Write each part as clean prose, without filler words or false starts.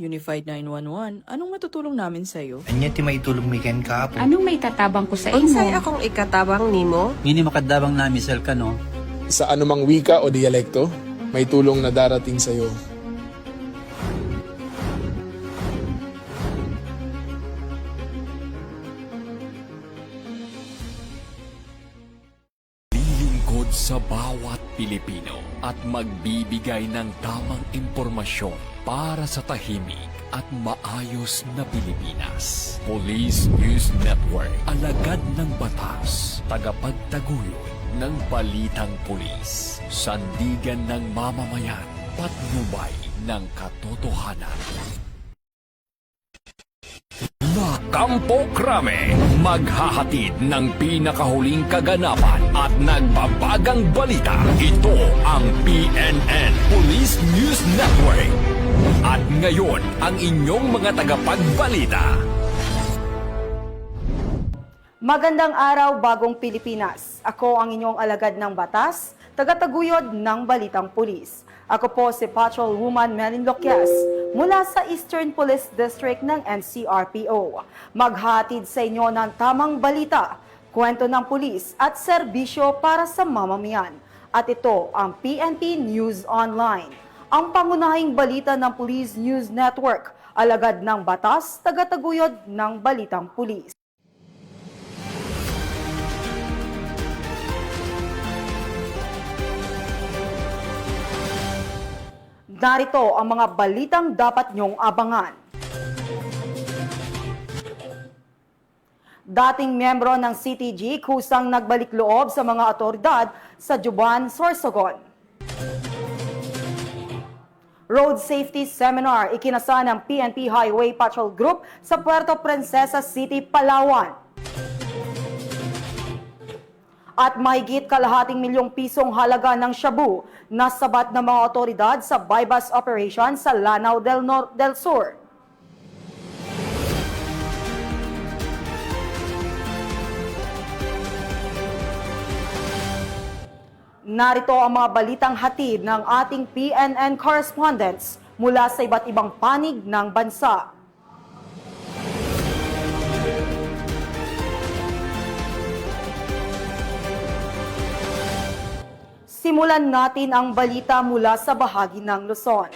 Unified 911, anong matutulong namin sa'yo? Anya ti maitulong miken ka po. Anong may tatabang ko sa imo? Unsay akong ikatabang nimo? Ngini makadabang na misal ka no. Sa anumang wika o dialekto, may tulong na darating sa iyo. Lilingkod sa bawat Pilipino at magbibigay ng tamang impormasyon para sa tahimik at maayos na Pilipinas. Police News Network, alagad ng batas, tagapagtaguyod ng balitang pulis, sandigan ng mamamayan, patnubay ng katotohanan. La Campo Crame, maghahatid ng pinakahuling kaganapan at nagbabagang balita. Ito ang PNN Police News Network. At ngayon, ang inyong mga tagapagbalita. Magandang araw, Bagong Pilipinas. Ako ang inyong alagad ng batas, tagataguyod ng Balitang Pulis. Ako po si Patrolwoman Melin Loquias mula sa Eastern Police District ng NCRPO. Maghatid sa inyo ng tamang balita, kwento ng pulis at serbisyo para sa mamamayan. At ito ang PNP News Online, ang pangunahing balita ng Police News Network, alagad ng batas, tagataguyod ng Balitang Pulis. Narito ang mga balitang dapat nyong abangan. Dating miyembro ng CTG kusang nagbalik loob sa mga otoridad sa Juban, Sorsogon. Road Safety Seminar ikinasa ng PNP Highway Patrol Group sa Puerto Princesa City, Palawan. At mahigit kalahating milyong pisong halaga ng shabu na sabat ng mga otoridad sa bypass operation sa Lanao del Sur. Narito ang mga balitang hatid ng ating PNN correspondents mula sa iba't ibang panig ng bansa. Simulan natin ang balita mula sa bahagi ng Luzon.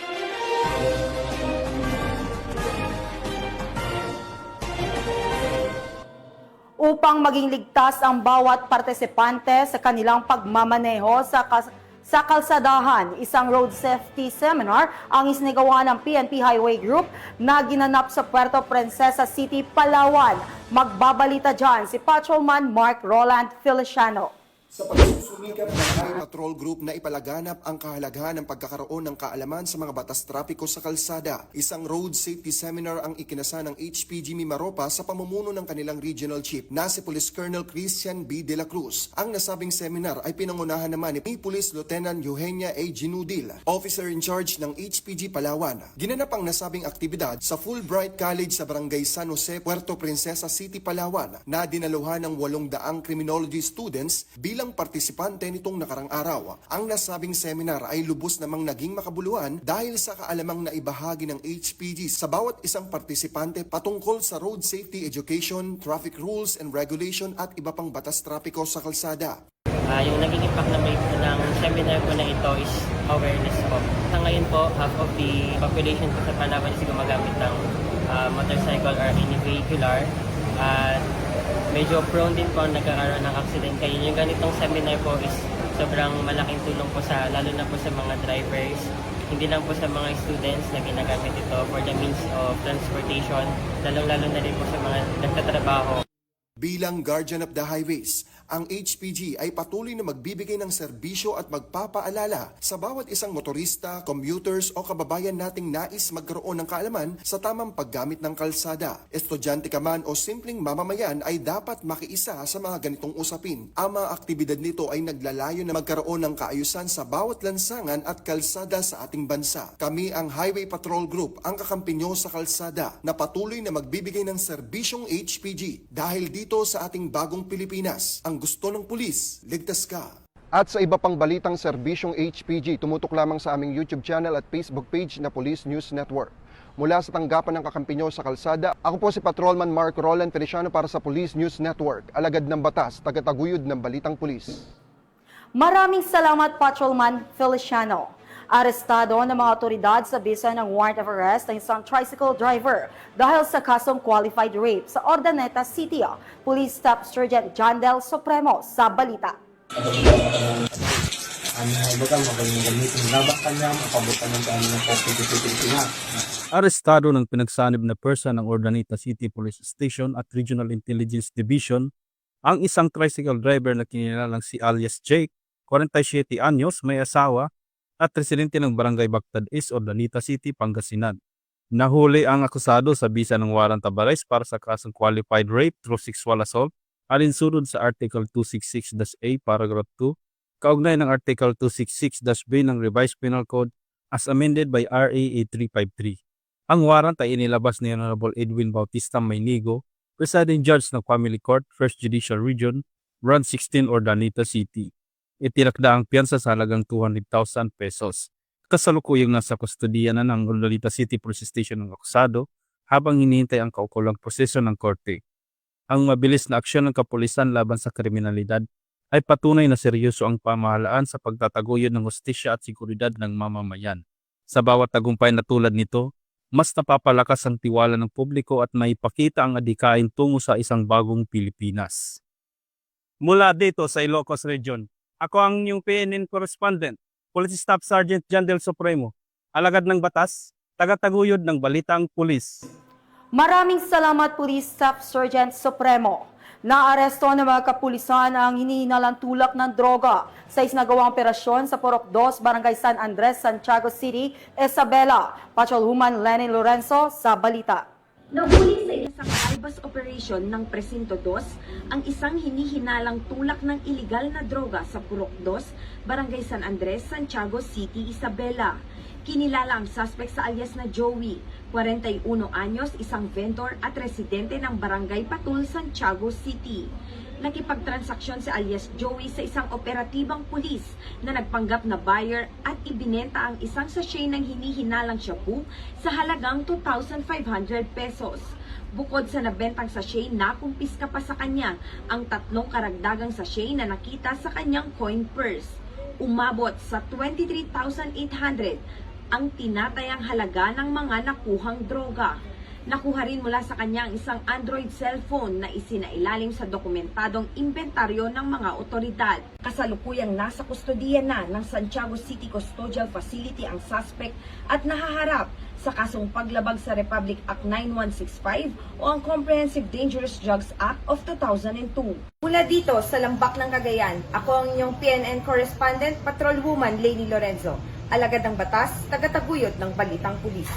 Upang maging ligtas ang bawat partisipante sa kanilang pagmamaneho sa kalsadahan, isang road safety seminar ang isinigawa ng PNP Highway Group na ginanap sa Puerto Princesa City, Palawan. Magbabalita dyan si Patrolman Mark Roland Feliciano. Sa pagsusumikap ng Highway Patrol Group na ipalaganap ang kahalagahan ng pagkakaroon ng kaalaman sa mga batas trapiko sa kalsada, isang road safety seminar ang ikinasa ng HPG Mimaropa sa pamumuno ng kanilang regional chief na si Police Colonel Christian B. De La Cruz. Ang nasabing seminar ay pinangunahan naman ni Police Lieutenant Eugenia A. Ginudil, officer in charge ng HPG Palawan. Ginanap ang nasabing aktibidad sa Fulbright College sa Barangay San Jose, Puerto Princesa City, Palawan na dinaluhan ng 800 criminology students bilang partisipante nitong nakarang araw. Ang nasabing seminar ay lubos namang naging makabuluhan dahil sa kaalamang naibahagi ng HPG sa bawat isang partisipante patungkol sa road safety education, traffic rules and regulation at iba pang batas trapiko sa kalsada. Yung naging impact ng seminar ko na ito is awareness po. Sa ngayon po, half of the population po sa Palawan is gumagamit ng motorcycle or any vehicular. Medyo prone din po nagkakaroon ng accident. Kaya yung ganitong seminar po is sobrang malaking tulong po sa, lalo na po sa mga drivers, hindi lang po sa mga students na ginagamit ito for the means of transportation, lalo na rin po sa mga nagtatrabaho. Bilang Guardian of the Highways, ang HPG ay patuloy na magbibigay ng serbisyo at magpapaalala sa bawat isang motorista, commuters o kababayan nating nais magkaroon ng kaalaman sa tamang paggamit ng kalsada. Estudyante ka man o simpleng mamamayan ay dapat makiisa sa mga ganitong usapin. Ang mga aktibidad nito ay naglalayo na magkaroon ng kaayusan sa bawat lansangan at kalsada sa ating bansa. Kami ang Highway Patrol Group, ang kakampi nyo sa kalsada na patuloy na magbibigay ng serbisyong HPG dahil dito sa ating bagong Pilipinas. Ang gusto ng pulis, ligtas ka. At sa iba pang balitang serbisyong HPG, tumutok lamang sa aming YouTube channel at Facebook page na Police News Network. mula sa tanggapan ng kakampi nyo sa kalsada. Ako po si Patrolman Mark Roland Feliciano para sa Police News Network, alagad ng batas, tagataguyod ng balitang pulis. Maraming salamat, Patrolman Feliciano. Arestado ng mga otoridad sa bisa ng warrant of arrest ang isang tricycle driver dahil sa kasong qualified rape sa Ordaneta City. Police Staff Sergeant John Del Supremo sa balita. Arestado ng pinagsanib na person ng Ordaneta City Police Station at Regional Intelligence Division ang isang tricycle driver na kinilalang si alias Jake, 47 anyos, may asawa, at residente ng Barangay Bactad East, Ordaneta City, Pangasinan. Nahuli ang akusado sa bisa ng warrant of arrest para sa kasong qualified rape through sexual assault alinsunod sa Article 266-A, Paragraph 2, kaugnay ng Article 266-B ng Revised Penal Code as amended by RA 8353. Ang warrant ay inilabas ni Honorable Edwin Bautista Maynigo, Presiding Judge ng Family Court, 1st Judicial Region, Branch 16, Ordaneta City. Itinakda ang piyansa sa halagang 200,000 pesos. Kasalukuyang nasa kustodiya na ng Ordaneta City Police Station ng akusado habang hinihintay ang kaukulang proseso ng korte. Ang mabilis na aksyon ng kapulisan laban sa kriminalidad ay patunay na seryoso ang pamahalaan sa pagtataguyod ng hustisya at seguridad ng mamamayan. Sa bawat tagumpay na tulad nito, mas napapalakas ang tiwala ng publiko at maipakita ang adhikain tungo sa isang bagong Pilipinas. Mula dito sa Ilocos Region, ako ang inyong PNN correspondent, Police Staff Sergeant John Del Supremo, alagad ng batas, tagataguyod ng balitang pulis. Maraming salamat, Police Staff Sergeant Supremo. Naaresto ng mga kapulisan ang hinihinalang tulak ng droga sa isinagawang operasyon sa Purok 2, Barangay San Andres, Santiago City, Isabela. Patrolwoman Lenny Lorenzo sa balita. Nahuli sa isang bypass operation ng Presinto 2 ang isang hinihinalang tulak ng ilegal na droga sa Purok 2, Barangay San Andres, Santiago City, Isabela. Kinilala ang suspect sa alias na Joey, 41 anyos, isang vendor at residente ng Barangay Patul, Santiago City. Nakipagtransaksyon si alias Joey sa isang operatibang pulis na nagpanggap na buyer at ibinenta ang isang sachet ng hinihinalang shampoo sa halagang 2,500 pesos. Bukod sa nabentang sachet, nakumpiska pa sa kanya ang 3 karagdagang sachet na nakita sa kanyang coin purse. Umabot sa 23,800 ang tinatayang halaga ng mga nakuhang droga. Nakuha rin mula sa kanya ang isang Android cellphone na isinailalim sa dokumentadong inventaryo ng mga otoridad. Kasalukuyang nasa kustodiya na ng Santiago City Custodial Facility ang suspect at nahaharap sa kasong paglabag sa Republic Act 9165 o ang Comprehensive Dangerous Drugs Act of 2002. Mula dito sa Lambak ng Cagayan, ako ang inyong PNN correspondent, Patrolwoman Lenny Lorenzo, alagad ng batas, tagataguyod ng balitang pulis.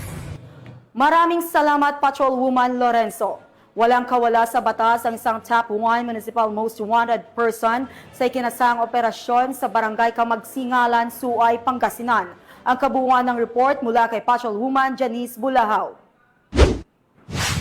Maraming salamat, Patrolwoman Lorenzo. Walang kawala sa batas ang isang top 1 municipal most wanted person sa ikinasang operasyon sa Barangay Kamagsingalan, Suay, Pangasinan. Ang kabuuan ng report mula kay Patrolwoman Janice Bulahaw.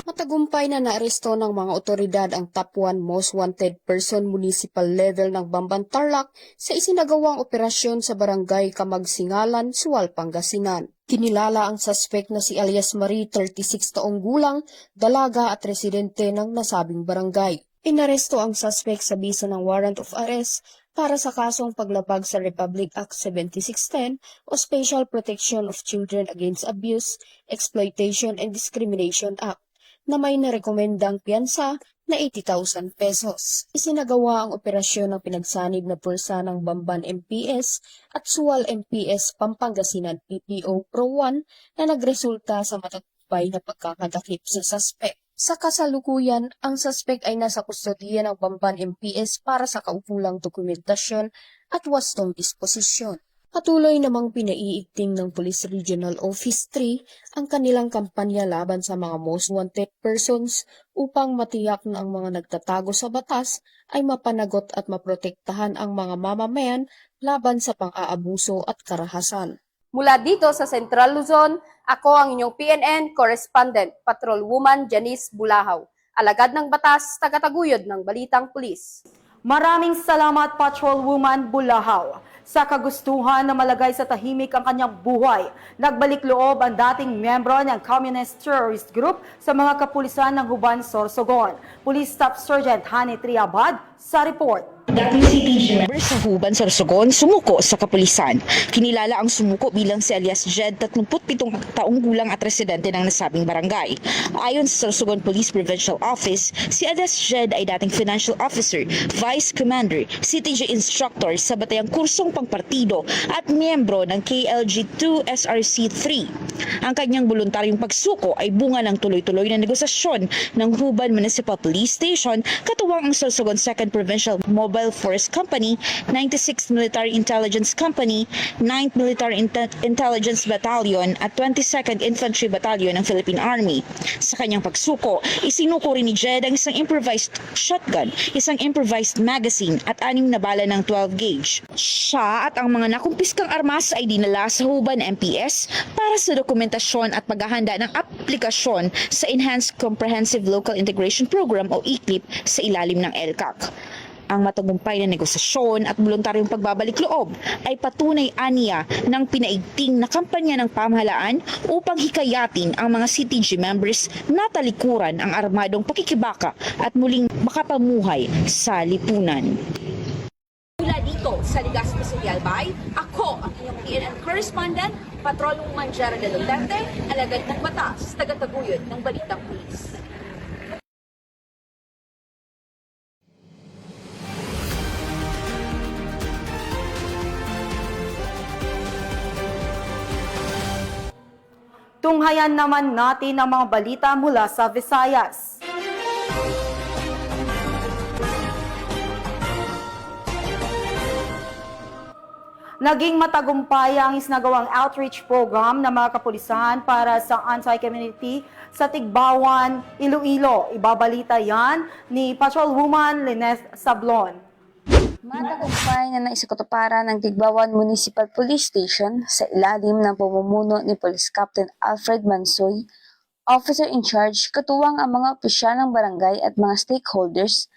Matagumpay na naaresto ng mga otoridad ang top 1 most wanted person municipal level ng Bamban Tarlac sa isinagawang operasyon sa Barangay Kamagsingalan, Sual, Pangasinan. Kinilala ang suspect na si alias Marie, 36 taong gulang, dalaga at residente ng nasabing barangay. Inaresto ang suspect sa bisa ng warrant of arrest para sa kasong paglabag sa Republic Act 7610 o Special Protection of Children Against Abuse, Exploitation and Discrimination Act na may narekomendang piyansa na 80,000 pesos. Isinagawa ang operasyon ng pinagsanib na pwersa ng Bamban MPS at Sual MPS Pampangasinan PPO Pro 1 na nagresulta sa matagumpay na pagkakadakip sa suspect. Sa kasalukuyan, ang suspect ay nasa kustodiya ng Bamban MPS para sa kaukulang dokumentasyon at wastong disposisyon. Patuloy namang pinaiigting ng Police Regional Office 3 ang kanilang kampanya laban sa mga most wanted persons upang matiyak na ang mga nagtatago sa batas ay mapanagot at maprotektahan ang mga mamamayan laban sa pang-aabuso at karahasan. Mula dito sa Central Luzon, ako ang inyong PNN correspondent, Patrolwoman Janice Bulahaw, alagad ng batas, tagataguyod ng balitang pulis. Maraming salamat, Patrolwoman Bulahaw. Sa kagustuhan na malagay sa tahimik ang kanyang buhay, nagbalik loob ang dating miyembro ng Communist Terrorist Group sa mga kapulisan ng Huban, Sorsogon. Police Staff Sergeant Hani Triabad sa report. Dating CTG member sa Huban, Sorsogon, sumuko sa kapulisan. Kinilala ang sumuko bilang si alias Jed, 37 taong gulang at residente ng nasabing barangay. Ayon sa Sorsogon Police Provincial Office, si alias Jed ay dating financial officer, vice commander, CTG instructor sa batayang kursong pangpartido at miyembro ng KLG-2 SRC-3. Ang kanyang voluntaryong pagsuko ay bunga ng tuloy-tuloy na negosasyon ng Huban Municipal Police Station katuwang ang Sorsogon 2nd Provincial Mobile Force Company, 96th Military Intelligence Company, 9th Military Intelligence Battalion at 22nd Infantry Battalion ng Philippine Army. Sa kanyang pagsuko, isinuko rin ni Jed ang isang improvised shotgun, isang improvised magazine at 6 na bala ng 12 gauge. Siya at ang mga nakumpiskang armas ay dinala sa Huban MPS para sa dokumentasyon at paghahanda ng aplikasyon sa Enhanced Comprehensive Local Integration Program o ECLIP sa ilalim ng LCAC. Ang matagumpay na negosasyon at voluntaryong pagbabalik loob ay patunay aniya ng pinaigting na kampanya ng pamahalaan upang hikayatin ang mga CTG members na talikuran ang armadong pakikibaka at muling makapamuhay sa lipunan. Mula dito sa Legazpi City, Albay, ako ang inyong PNN correspondent, Patrolwoman Jera de Duterte, alagad ng batas, tagataguyod ng Balitang Pulis. Tunghayan naman natin ang mga balita mula sa Visayas. Naging matagumpay ang isinagawang outreach program ng mga kapulisan para sa anti-community sa Tigbawan, Iloilo. Ibabalita yan ni Patrolwoman Lineth Sablon. Matagumpay na naisakatuparan ng Tigbawan Municipal Police Station sa ilalim ng pamumuno ni Police Captain Alfred Mansoy, officer in charge, katuwang ang mga opisyal ng barangay at mga stakeholders,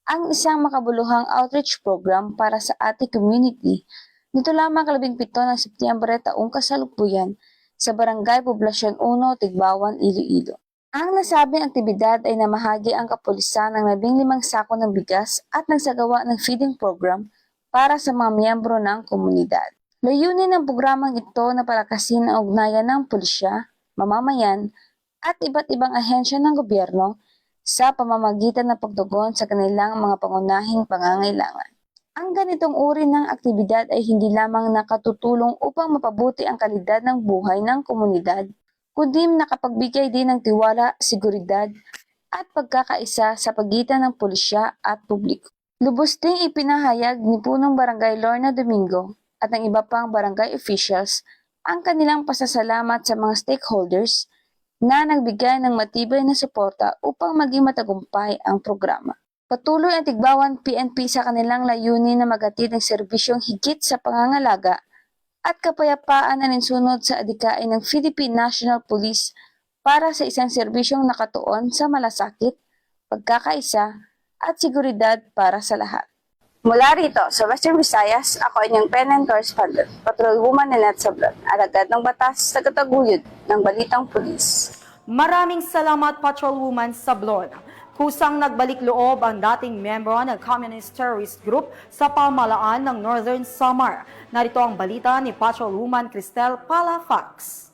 ang isang makabuluhang outreach program para sa ating community nito lamang 17 ng Setyembre taong kasalukuyan sa Barangay Poblasyon 1, Tigbawan, Iloilo. Ang nasabing aktibidad ay namahagi ang kapulisan ng 15 sako ng bigas at nagsagawa ng feeding program para sa mga miyembro ng komunidad. Layunin ng programang ito na palakasin ang ugnayan ng pulisya, mamamayan at iba't ibang ahensya ng gobyerno sa pamamagitan ng pagtugon sa kanilang mga pangunahing pangangailangan. Ang ganitong uri ng aktibidad ay hindi lamang nakatutulong upang mapabuti ang kalidad ng buhay ng komunidad, kundi nakapagbigay din ng tiwala, seguridad at pagkakaisa sa pagitan ng pulisya at publiko. Lubos ding ipinahayag ni Punong Barangay Lorna Domingo at ng iba pang barangay officials ang kanilang pasasalamat sa mga stakeholders na nagbigay ng matibay na suporta upang maging matagumpay ang programa. Patuloy ang Tigbawan PNP sa kanilang layunin na maghatid ng serbisyong higit sa pangangalaga at kapayapaan na ninsunod sa adikain ng Philippine National Police para sa isang serbisyong nakatuon sa malasakit, pagkakaisa at seguridad para sa lahat. Mula rito sa Western Visayas, ako inyong PNN correspondent, Patrolwoman Lineth Sablon, alagad ng batas, tagataguyod ng Balitang Pulis. Maraming salamat, Patrolwoman Sablon. Kusang nagbalik loob ang dating miyembro ng Communist Terrorist Group sa pamahalaan ng Northern Samar. Narito ang balita ni Patrolwoman Cristel Palafax.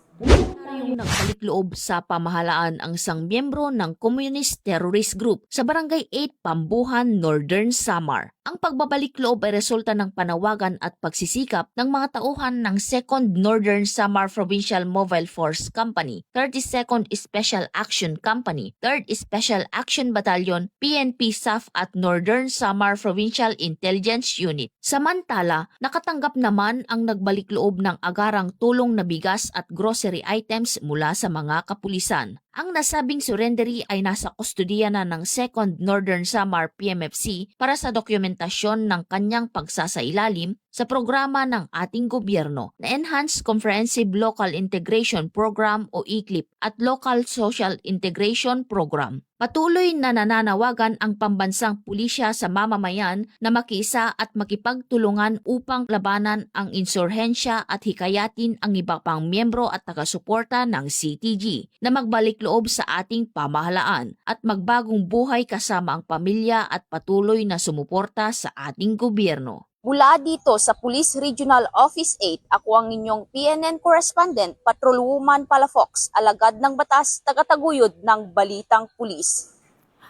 Yung nagbalik loob sa pamahalaan ang isang miyembro ng Communist Terrorist Group sa Barangay 8, Pambuhan, Northern Samar. Ang pagbabalik loob ay resulta ng panawagan at pagsisikap ng mga tauhan ng 2nd Northern Samar Provincial Mobile Force Company, 32nd Special Action Company, 3rd Special Action Battalion, PNP SAF at Northern Samar Provincial Intelligence Unit. Samantala, nakatanggap naman ang nagbalik loob ng agarang tulong na bigas at grocery items mula sa mga kapulisan. Ang nasabing surrendery ay nasa kustodiya na ng 2nd Northern Samar PMFC para sa dokumentasyon ng kanyang pagsasailalim sa programa ng ating gobyerno na Enhanced Comprehensive Local Integration Program o ECLIP at Local Social Integration Program. Patuloy na nananawagan ang pambansang pulisya sa mamamayan na makiisa at makipagtulungan upang labanan ang insurhensya at hikayatin ang iba pang miyembro at taga-suporta ng CTG na magbalik loob sa ating pamahalaan at magbagong buhay kasama ang pamilya at patuloy na sumuporta sa ating gobyerno. Mula dito sa Police Regional Office 8, ako ang inyong PNN correspondent, Patrolwoman Palafox, alagad ng batas, tagataguyod ng Balitang Pulis.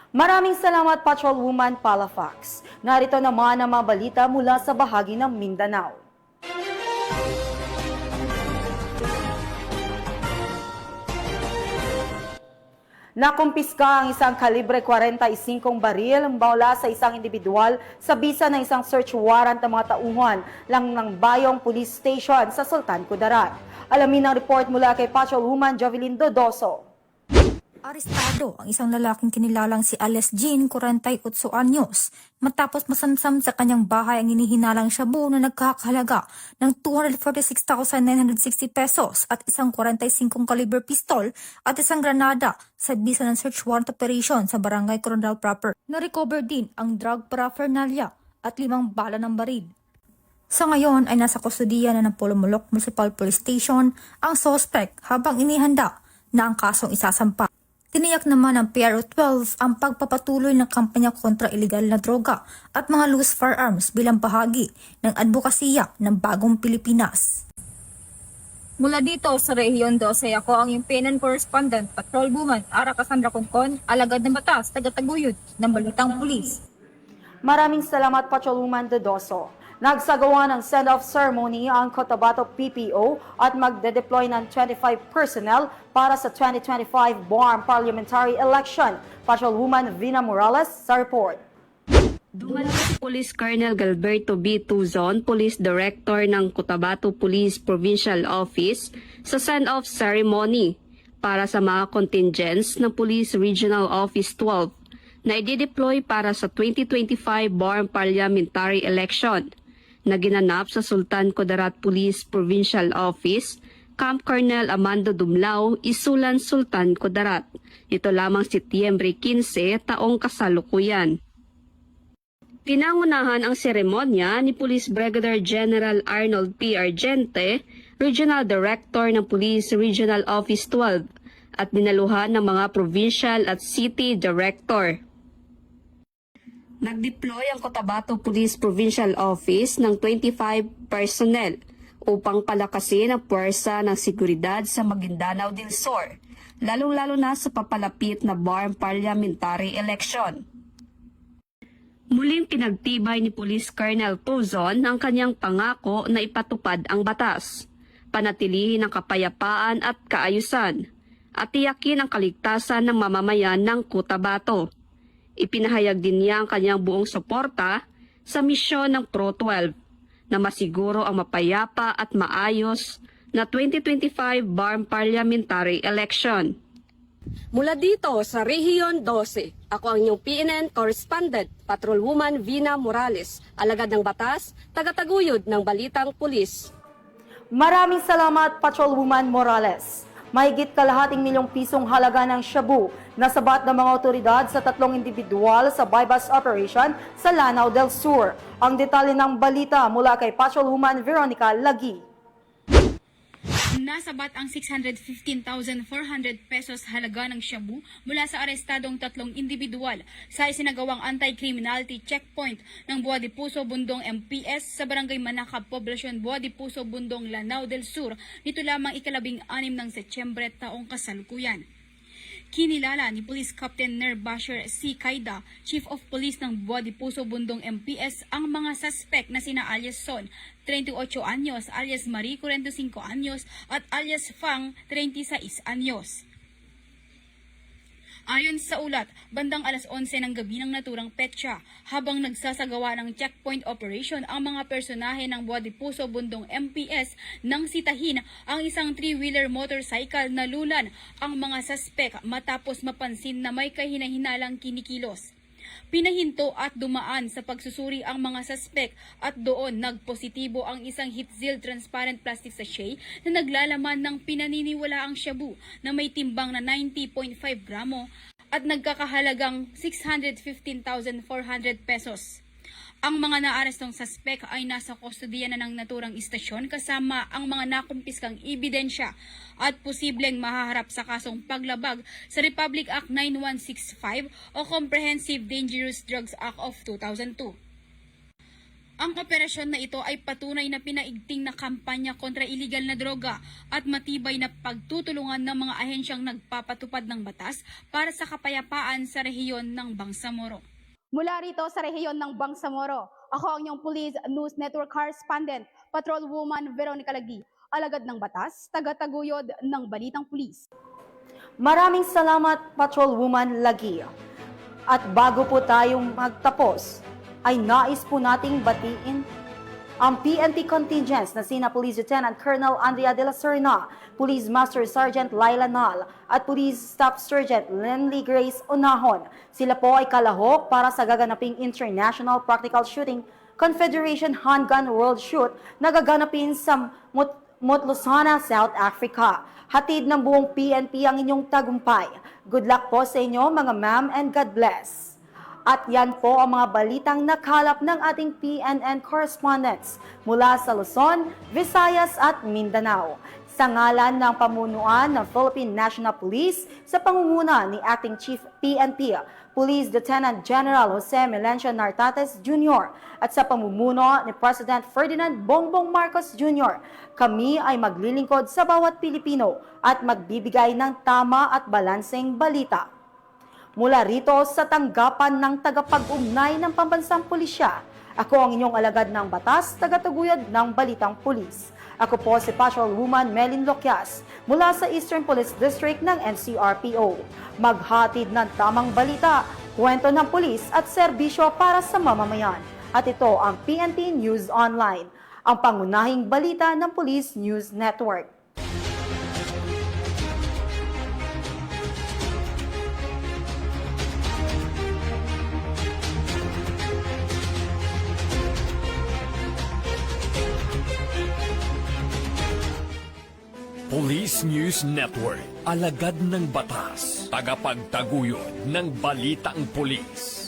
Maraming salamat, Patrolwoman Palafox. Narito naman ang mga balita mula sa bahagi ng Mindanao. Nakumpiska ang isang kalibre 45 baril mula sa isang individual sa bisa ng isang search warrant ng mga tauhan lang ng Bayong Police Station sa Sultan Kudarat. Alamin ang report mula kay Patrolwoman Jovelyn Dodoso. Arestado ang isang lalaking kinilalang si Alice Jean, 48 anyos, matapos masamsam sa kanyang bahay ang hinihinalang shabu na nagkakahalaga ng 246,960 pesos at isang 45 caliber pistol at isang granada sa bisa ng search warrant operation sa Barangay Coronel Proper. Na-recover din ang drug paraphernalia at 5 bala ng baril. Sa ngayon ay nasa kustodiya na ng Polomolok Municipal Police Station ang suspect habang inihanda na ang kasong isasampa. Tiniyak naman ng PRO 12 ang pagpapatuloy ng kampanya kontra ilegal na droga at mga loose firearms bilang bahagi ng advokasya ng Bagong Pilipinas. Mula dito sa Rehiyon 12, ako ang yung PNN correspondent, Patrolwoman Ara Cassandra Concon, alagad ng batas, tagataguyod ng Balitang Pulis. Maraming salamat, Patrolwoman Dodoso. Nagsagawa ng send-off ceremony ang Cotabato PPO at magde-deploy ng 25 personnel para sa 2025 BORM parliamentary election. Patrolwoman Vina Morales sa report. Dumalo si Police Colonel Galberto B. Tuzon, Police Director ng Cotabato Police Provincial Office, sa send-off ceremony para sa mga contingents ng Police Regional Office 12 na i-deploy para sa 2025 BORM parliamentary election na ginanap sa Sultan Kudarat Police Provincial Office, Camp Colonel Amando Dumlao, Isulan, Sultan Kudarat. Ito lamang Setyembre 15, taong kasalukuyan. Pinangunahan ang seremonya ni Police Brigadier General Arnold P. Argente, Regional Director ng Police Regional Office 12, at dinaluhan ng mga Provincial at City Director. Nag-deploy ang Cotabato Police Provincial Office ng 25 personnel upang palakasin ang puwersa ng seguridad sa Maguindanao del Sur, lalong-lalo na sa papalapit na BORM parliamentary election. Muling pinagtibay ni Police Colonel Tuzon ang kanyang pangako na ipatupad ang batas, panatilihin ang kapayapaan at kaayusan, at tiyakin ang kaligtasan ng mamamayan ng Cotabato. Ipinahayag din niya ang kanyang buong suporta sa misyon ng Pro 12 na masiguro ang mapayapa at maayos na 2025 BORM parliamentary election. Mula dito sa Rehiyon 12, ako ang inyong PNN correspondent, Patrolwoman Vina Morales, alagad ng batas, tagataguyod ng Balitang Pulis. Maraming salamat, Patrolwoman Morales. Mahigit kalahating milyong pisong halaga ng shabu na sabat ng mga otoridad sa 3 individual sa bypass operation sa Lanao del Sur. Ang detalye ng balita mula kay Patrolwoman Veronica Lagi. Nasabat ang 615,400 pesos halaga ng shabu mula sa arestadong 3 individual sa isinagawang anti-criminality checkpoint ng Boa de Puso, Bundong MPS sa Barangay Manakab, Poblasyon Boa de Puso, Bundong, Lanao del Sur nito lamang ika-16 ng Setyembre taong kasalukuyan. Kinilala ni Police Captain Nerbasher C. Kaida, Chief of Police ng Boa de Puso, Bundong MPS, ang mga suspect na sina alias Son, 38 anyos, alias Marie, 45 anyos, at alias Fang, 36 anyos. Ayon sa ulat, bandang alas 11 ng gabi ng naturang petsa, habang nagsasagawa ng checkpoint operation ang mga personahe ng Buwadi Puso Bundong MPS nang sitahin ang isang 3-wheeler motorcycle na lulan ang mga suspek matapos mapansin na may kahinahinalang kinikilos. Pinahinto at dumaan sa pagsusuri ang mga suspek at doon nagpositibo ang isang Hitzil transparent plastic sachet na naglalaman ng pinaniniwalaang shabu na may timbang na 90.5 gramo at nagkakahalagang 615,400 pesos. Ang mga naarestong suspek ay nasa kustodiya na ng naturang istasyon kasama ang mga nakumpiskang ebidensya at posibleng mahaharap sa kasong paglabag sa Republic Act 9165 o Comprehensive Dangerous Drugs Act of 2002. Ang operasyon na ito ay patunay na pinaigting na kampanya kontra iligal na droga at matibay na pagtutulungan ng mga ahensyang nagpapatupad ng batas para sa kapayapaan sa rehiyon ng Bangsamoro. Mula rito sa rehiyon ng Bangsamoro, ako ang inyong Police News Network Correspondent, Patrolwoman Veronica Lagi, alagad ng batas, tagataguyod ng Balitang Pulis. Maraming salamat, Patrolwoman Lagi. At bago po tayong magtapos, ay nais po nating batiin ang PNP contingents na sina Police Lieutenant Colonel Andrea de la Serna, Police Master Sergeant Laila Nal at Police Staff Sergeant Lenly Grace Onahon. Sila po ay kalahok para sa gaganaping International Practical Shooting Confederation Handgun World Shoot na gaganapin sa Motlotsana, South Africa. Hatid ng buong PNP ang inyong tagumpay. Good luck po sa inyo mga ma'am and God bless. At yan po ang mga balitang nakalap ng ating PNN correspondents mula sa Luzon, Visayas at Mindanao. Sa ngalan ng pamunuan ng Philippine National Police sa pangunguna ni Acting Chief PNP, Police Lieutenant General Jose Melencio Nartates Jr. at sa pamumuno ni President Ferdinand Bongbong Marcos Jr., kami ay maglilingkod sa bawat Pilipino at magbibigay ng tama at balanseng balita. Mula rito sa tanggapan ng tagapag-ugnay ng Pambansang Pulisya, ako ang inyong alagad ng batas, tagataguyod ng Balitang Pulis. Ako po si Patrolwoman Melin Loquias mula sa Eastern Police District ng NCRPO. Maghatid ng tamang balita, kwento ng pulis at serbisyo para sa mamamayan. At ito ang PNP News Online, ang pangunahing balita ng Police News Network. Police News Network, alagad ng batas, tagapagtaguyod ng balitang pulis.